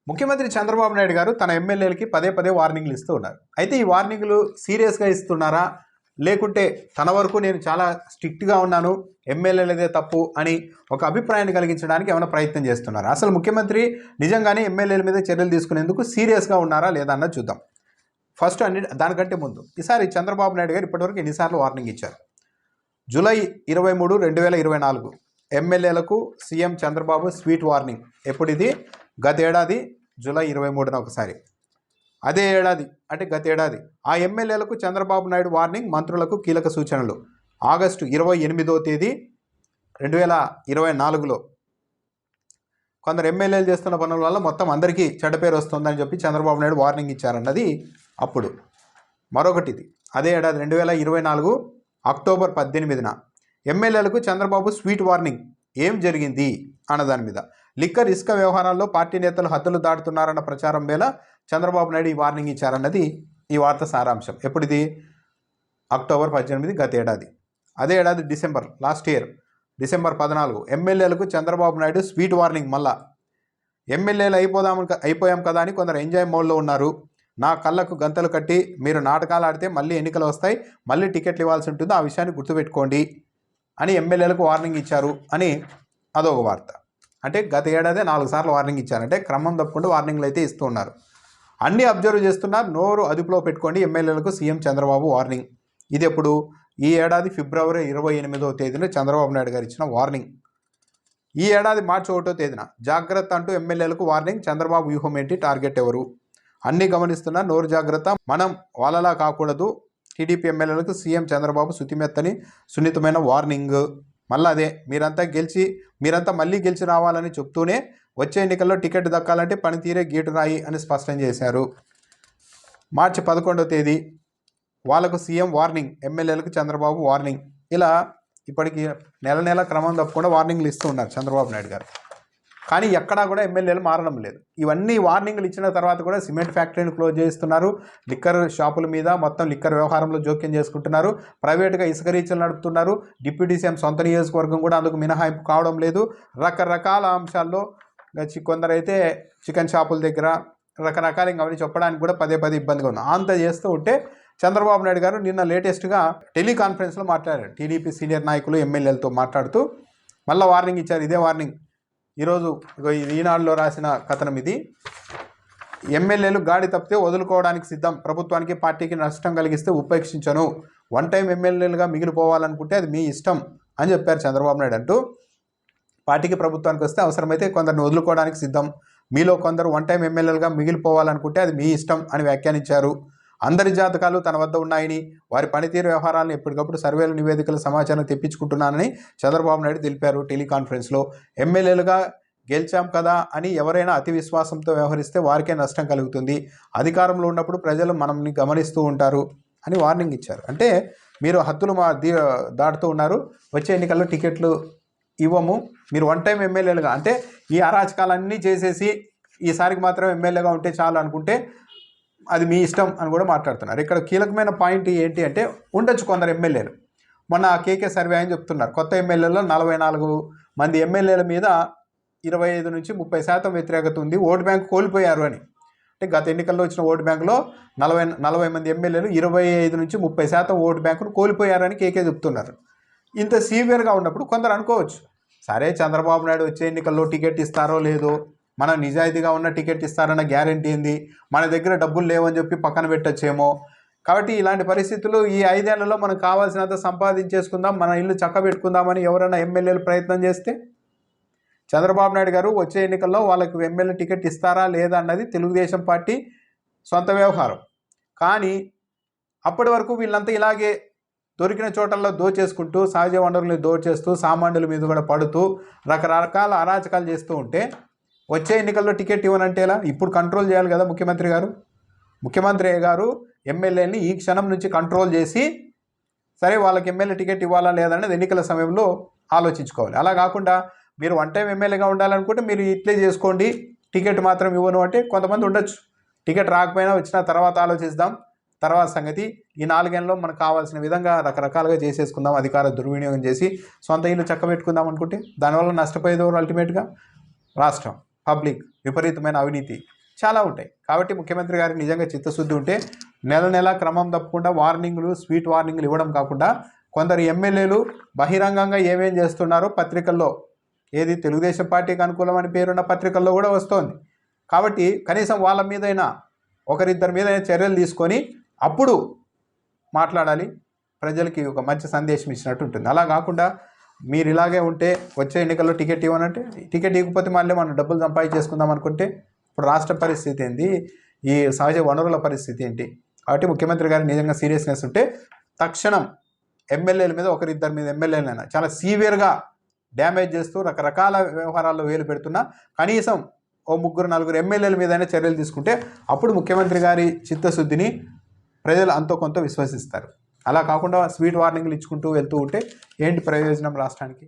ముఖ్యమంత్రి చంద్రబాబు నాయుడు గారు తన ఎమ్మెల్యేలకి పదే పదే వార్నింగ్లు ఇస్తూ ఉన్నారు. అయితే ఈ వార్నింగ్లు సీరియస్గా ఇస్తున్నారా, లేకుంటే తన వరకు నేను చాలా స్ట్రిక్ట్గా ఉన్నాను, ఎమ్మెల్యేలదే తప్పు అని ఒక అభిప్రాయాన్ని కలిగించడానికి ఏమైనా ప్రయత్నం చేస్తున్నారా? అసలు ముఖ్యమంత్రి నిజంగానే ఎమ్మెల్యేల మీద చర్యలు తీసుకునేందుకు సీరియస్గా ఉన్నారా లేదా అన్నది చూద్దాం. ఫస్ట్ దానికంటే ముందు ఈసారి చంద్రబాబు నాయుడు గారు ఇప్పటివరకు ఎన్నిసార్లు వార్నింగ్ ఇచ్చారు? జూలై 23, 2024 ఎమ్మెల్యేలకు సీఎం చంద్రబాబు స్వీట్ వార్నింగ్. ఎప్పుడు ఇది? గత ఏడాది జూలై 23న ఒకసారి. అదే ఏడాది అంటే గత ఏడాది ఆ ఎమ్మెల్యేలకు చంద్రబాబు నాయుడు వార్నింగ్, మంత్రులకు కీలక సూచనలు. ఆగస్టు 28వ తేదీ 2024లో కొందరు ఎమ్మెల్యేలు చేస్తున్న పనుల వల్ల మొత్తం అందరికీ చెడ్డ పేరు వస్తుందని చెప్పి చంద్రబాబు నాయుడు వార్నింగ్ ఇచ్చారన్నది అప్పుడు. మరొకటిది అదే ఏడాది 2024 అక్టోబర్ 18న ఎమ్మెల్యేలకు చంద్రబాబు స్వీట్ వార్నింగ్. ఏం జరిగింది అన్నదాని మీద. లిక్కర్ ఇసుక వ్యవహారాల్లో పార్టీ నేతలు హద్దులు దాటుతున్నారన్న ప్రచారం వేళ చంద్రబాబు నాయుడు ఈ వార్నింగ్ ఇచ్చారన్నది ఈ వార్త సారాంశం. ఎప్పుడిది? అక్టోబర్ 18, గత ఏడాది. అదే ఏడాది డిసెంబర్, లాస్ట్ ఇయర్ డిసెంబర్ 14 ఎమ్మెల్యేలకు చంద్రబాబు నాయుడు స్వీట్ వార్నింగ్. మళ్ళా ఎమ్మెల్యేలు అయిపోయాం కదా అని కొందరు ఎంజాయ్ మోడ్లో ఉన్నారు. నా కళ్ళకు గంతలు కట్టి మీరు నాటకాలు ఆడితే మళ్ళీ ఎన్నికలు వస్తాయి, మళ్ళీ టికెట్లు ఇవ్వాల్సి ఉంటుంది, ఆ విషయాన్ని గుర్తుపెట్టుకోండి అని ఎమ్మెల్యేలకు వార్నింగ్ ఇచ్చారు అని అదొక వార్త. అంటే గత ఏడాదే 4 సార్లు వార్నింగ్ ఇచ్చారంటే క్రమం తప్పకుండా వార్నింగ్లు అయితే ఇస్తూ ఉన్నారు. అన్నీ అబ్జర్వ్ చేస్తున్నారు. నోరు అదుపులో పెట్టుకోండి ఎమ్మెల్యేలకు సీఎం చంద్రబాబు వార్నింగ్. ఇది ఎప్పుడు? ఈ ఏడాది ఫిబ్రవరి 28వ తేదీన చంద్రబాబు నాయుడు గారు ఇచ్చిన వార్నింగ్. ఈ ఏడాది మార్చి 1వ తేదీన జాగ్రత్త అంటూ ఎమ్మెల్యేలకు వార్నింగ్. చంద్రబాబు వ్యూహం ఏంటి, టార్గెట్ ఎవరు అన్నీ గమనిస్తున్నా, నోరు జాగ్రత్త, మనం వాళ్ళలా కాకూడదు. టీడీపీ ఎమ్మెల్యేలకు సీఎం చంద్రబాబు శుతిమెత్తని సున్నితమైన వార్నింగ్. మళ్ళీ అదే, మీరంతా మళ్ళీ గెలిచి రావాలని చెప్తూనే వచ్చే ఎన్నికల్లో టికెట్ దక్కాలంటే పనితీరే గీటు రాయి అని స్పష్టం చేశారు. మార్చి 11వ తేదీ వాళ్ళకు సీఎం వార్నింగ్, ఎమ్మెల్యేలకు చంద్రబాబు వార్నింగ్. ఇలా ఇప్పటికి నెల క్రమం తప్పకుండా వార్నింగ్లు ఇస్తూ ఉన్నారు చంద్రబాబు నాయుడు గారు. కానీ ఎక్కడా కూడా ఎమ్మెల్యేలు మారడం లేదు. ఇవన్నీ వార్నింగ్లు ఇచ్చిన తర్వాత కూడా సిమెంట్ ఫ్యాక్టరీని క్లోజ్ చేస్తున్నారు, లిక్కర్ షాపుల మీద మొత్తం లిక్కర్ వ్యవహారంలో జోక్యం చేసుకుంటున్నారు, ప్రైవేట్గా ఇసుక రీచ్లు నడుపుతున్నారు. డిప్యూటీ సీఎం సొంత నియోజకవర్గం కూడా అందుకు మినహాయింపు కావడం లేదు. రకరకాల అంశాల్లో కొందరైతే చికెన్ షాపుల దగ్గర రకరకాల ఇంకా అవన్నీ చెప్పడానికి కూడా పదే ఇబ్బందిగా ఉంది. అంత చేస్తూ ఉంటే చంద్రబాబు నాయుడు గారు నిన్న లేటెస్ట్గా టెలికాన్ఫరెన్స్లో మాట్లాడారు. టీడీపీ సీనియర్ నాయకులు ఎమ్మెల్యేలతో మాట్లాడుతూ మళ్ళీ వార్నింగ్ ఇచ్చారు. ఇదే వార్నింగ్ ఈరోజు ఈనాడులో రాసిన కథనం ఇది. ఎమ్మెల్యేలు గాడి తప్పితే వదులుకోవడానికి సిద్ధం, ప్రభుత్వానికి పార్టీకి నష్టం కలిగిస్తే ఉపేక్షించను, వన్ టైం ఎమ్మెల్యేలుగా మిగిలిపోవాలనుకుంటే అది మీ ఇష్టం అని చెప్పారు చంద్రబాబు నాయుడు. అంటూ పార్టీకి ప్రభుత్వానికి వస్తే అవసరమైతే కొందరిని వదులుకోవడానికి సిద్ధం, మీలో కొందరు వన్ టైం ఎమ్మెల్యేలుగా మిగిలిపోవాలనుకుంటే అది మీ ఇష్టం అని వ్యాఖ్యానించారు. అందరి జాతకాలు తన వద్ద ఉన్నాయని, వారి పనితీరు వ్యవహారాలను ఎప్పటికప్పుడు సర్వేలు, నివేదికల సమాచారం తెప్పించుకుంటున్నానని చంద్రబాబు నాయుడు తెలిపారు టెలికాన్ఫరెన్స్లో. ఎమ్మెల్యేలుగా గెలిచాం కదా అని ఎవరైనా అతి విశ్వాసంతో వ్యవహరిస్తే వారికే నష్టం కలుగుతుంది, అధికారంలో ఉన్నప్పుడు ప్రజలు మనల్ని గమనిస్తూ ఉంటారు అని వార్నింగ్ ఇచ్చారు. అంటే మీరు హద్దులు దాటుతూ ఉన్నారు, వచ్చే ఎన్నికల్లో టికెట్లు ఇవ్వము, మీరు వన్ టైం ఎమ్మెల్యేలుగా అంటే ఈ అరాచకాలన్నీ చేసేసి ఈసారికి మాత్రం ఎమ్మెల్యేగా ఉంటే చాలు అనుకుంటే అది మీ ఇష్టం అని కూడా మాట్లాడుతున్నారు. ఇక్కడ కీలకమైన పాయింట్ ఏంటి అంటే, ఉండొచ్చు కొందరు ఎమ్మెల్యేలు, మొన్న కేకే సర్వే అని చెప్తున్నారు, కొత్త ఎమ్మెల్యేలో 44 మంది ఎమ్మెల్యేల మీద 25 నుంచి 30% వ్యతిరేకత ఉంది, ఓటు బ్యాంకు కోల్పోయారు అని. అంటే గత ఎన్నికల్లో వచ్చిన ఓటు బ్యాంకులో 40 మంది ఎమ్మెల్యేలు 25 నుంచి 30% ఓటు బ్యాంకును కోల్పోయారని కేకే చెప్తున్నారు. ఇంత సీవియర్గా ఉన్నప్పుడు కొందరు అనుకోవచ్చు, సరే చంద్రబాబు నాయుడు వచ్చే ఎన్నికల్లో టికెట్ ఇస్తారో లేదో, మన నిజాయితీగా ఉన్న టికెట్ ఇస్తారన్న గ్యారెంటీ ఏంది, మన దగ్గర డబ్బులు లేవని చెప్పి పక్కన పెట్టచ్చేమో. కాబట్టి ఇలాంటి పరిస్థితులు ఈ 5 ఏళ్లలో మనకు కావాల్సినంత సంపాదించేసుకుందాం, మన ఇల్లు చక్కబెట్టుకుందామని ఎవరైనా ఎమ్మెల్యేలు ప్రయత్నం చేస్తే చంద్రబాబు నాయుడు గారు వచ్చే ఎన్నికల్లో వాళ్ళకి ఎమ్మెల్యే టికెట్ ఇస్తారా లేదా అన్నది తెలుగుదేశం పార్టీ సొంత వ్యవహారం. కానీ అప్పటి వరకు వీళ్ళంతా ఇలాగే దొరికిన చోటల్లో దోచేసుకుంటూ, సహజ వనరుల్ని దోచేస్తూ, సామాన్యుల మీద కూడా పడుతూ రకరకాల అరాచకాలు చేస్తూ ఉంటే వచ్చే ఎన్నికల్లో టికెట్ ఇవ్వనంటే ఎలా? ఇప్పుడు కంట్రోల్ చేయాలి కదా ముఖ్యమంత్రి గారు ఎమ్మెల్యేని ఈ క్షణం నుంచి కంట్రోల్ చేసి, సరే వాళ్ళకి ఎమ్మెల్యే టికెట్ ఇవ్వాలా లేదనేది ఎన్నికల సమయంలో ఆలోచించుకోవాలి. అలా కాకుండా మీరు వన్ టైం ఎమ్మెల్యేగా ఉండాలనుకుంటే మీరు ఇట్లే చేసుకోండి, టికెట్ మాత్రం ఇవ్వను అంటే కొంతమంది ఉండొచ్చు. టికెట్ రాకపోయినా వచ్చిన తర్వాత ఆలోచిద్దాం, తర్వాత సంగతి, ఈ 4 ఏళ్ళలో మనకు కావాల్సిన విధంగా రకరకాలుగా చేసేసుకుందాం, అధికార దుర్వినియోగం చేసి సొంత ఇల్లు చక్కబెట్టుకుందాం అనుకుంటే దానివల్ల నష్టపోయేది ఎవరు? అల్టిమేట్గా రాష్ట్రం, పబ్లిక్, విపరీతమైన అవినీతి చాలా ఉంటాయి. కాబట్టి ముఖ్యమంత్రి గారికి నిజంగా చిత్తశుద్ధి ఉంటే నెల నెల క్రమం తప్పకుండా వార్నింగ్లు, స్వీట్ వార్నింగ్లు ఇవ్వడం కాకుండా కొందరు ఎమ్మెల్యేలు బహిరంగంగా ఏమేం చేస్తున్నారో పత్రికల్లో, ఏది తెలుగుదేశం పార్టీకి అనుకూలమని పేరున్న పత్రికల్లో కూడా వస్తోంది. కాబట్టి కనీసం వాళ్ళ మీదైనా ఒకరిద్దరి మీద చర్యలు తీసుకొని అప్పుడు మాట్లాడాలి, ప్రజలకి ఒక మంచి సందేశం ఇచ్చినట్టు ఉంటుంది. అలా కాకుండా మీరు ఇలాగే ఉంటే వచ్చే ఎన్నికల్లో టికెట్ ఇవ్వనంటే, టికెట్ ఇవ్వకపోతే మళ్ళీ మనం డబ్బులు సంపాదించేసుకుందాం అనుకుంటే ఇప్పుడు రాష్ట్ర పరిస్థితి ఏంటి, ఈ సహజ వనరుల పరిస్థితి ఏంటి? కాబట్టి ముఖ్యమంత్రి గారు నిజంగా సీరియస్నెస్ ఉంటే తక్షణం ఎమ్మెల్యేల మీద, ఒకరిద్దరి మీద ఎమ్మెల్యేలైనా చాలా సీవియర్గా డ్యామేజ్ చేస్తూ రకరకాల వ్యవహారాల్లో వేలు పెడుతున్నా కనీసం ఓ 3-4 ఎమ్మెల్యేల మీదైనా చర్యలు తీసుకుంటే అప్పుడు ముఖ్యమంత్రి గారి చిత్తశుద్ధిని ప్రజలు అంతో కొంత విశ్వసిస్తారు. అలా కాకుండా స్వీట్ వార్నింగ్లు ఇచ్చుకుంటూ వెళ్తూ ఉంటే ఏంటి ప్రయోజనం రాష్ట్రానికి?